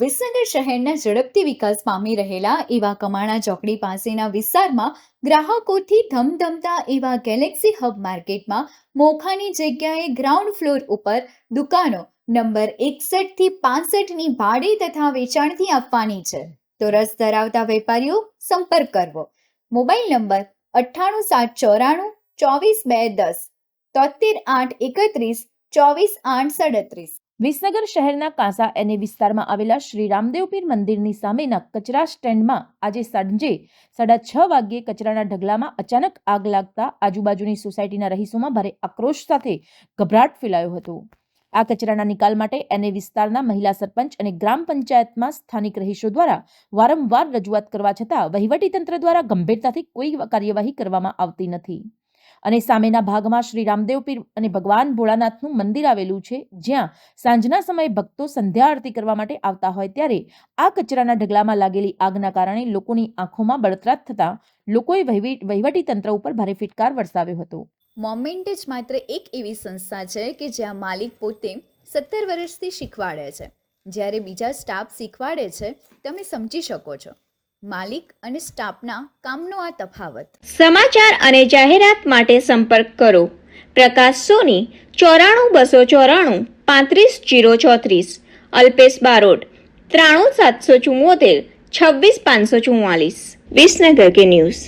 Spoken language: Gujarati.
વિસનગર શહેરના ઝડપથી વિકાસ પામી રહેલા એવા કમાણા ચોકડી પાસેના વિસ્તારમાં ગ્રાહકોથી ધમધમતા એવા ગેલેક્સી હબ માર્કેટમાં મોખાની જગ્યાએ ગ્રાઉન્ડ ફ્લોર ઉપર દુકાનો નંબર 61 થી 65ની ભાડે તથા વેચાણથી આપવાની છે, તો રસ ધરાવતા વેપારીઓ સંપર્ક કરવો. Mobile number 98 794 24210 73 831 24 837. વિસનગર શહેરના કાંસા એને વિસ્તારમાં આવેલા શ્રી રામદેવપીર મંદિરની સામેના કચરા સ્ટેન્ડમાં આજે સાંજે 6:30 વાગ્યે કચરાના ઢગલામાં અચાનક આગ લાગતા આજુબાજુની સોસાયટીના રહીશોમાં ભારે આક્રોશ સાથે ગભરાટ ફેલાયો હતો. આ કચરાના નિકાલ માટે એને વિસ્તારના મહિલા સરપંચ અને ગ્રામ પંચાયતમાં સ્થાનિક રહીશો દ્વારા વારંવાર રજૂઆત કરવા છતાં વહીવટીતંત્ર દ્વારા ગંભીરતાથી કોઈ કાર્યવાહી કરવામાં આવતી નથી. અને સામેના ભાગમાં શ્રી રામદેવપીર અને ભગવાન ભોળાનાથનું મંદિર આવેલું છે, જ્યાં સાંજના સમયે ભક્તો સંધ્યા આરતી કરવા માટે આવતા હોય ત્યારે આ કચરાના ઢગલામાં લાગેલી આગના કારણે લોકોની આંખોમાં બળતરાટ થતા લોકોએ વહીવટી તંત્ર ઉપર ભારે ફિટકાર વરસાવ્યો હતો. મોમેન્ટ જ માત્ર એક એવી સંસ્થા છે કે જ્યાં માલિક પોતે 17 વર્ષથી શીખવાડે છે, જ્યારે બીજા સ્ટાફ શીખવાડે છે. તમે સમજી શકો છો માલિક અને સ્ટાફના કામનો આ તફાવત. સમાચાર અને જાહેરાત માટે સંપર્ક કરો પ્રકાશ સોની 94 294 35 034, અલ્પેશ બારોટ 93 774 26 544. વિસનગર કે ન્યૂઝ.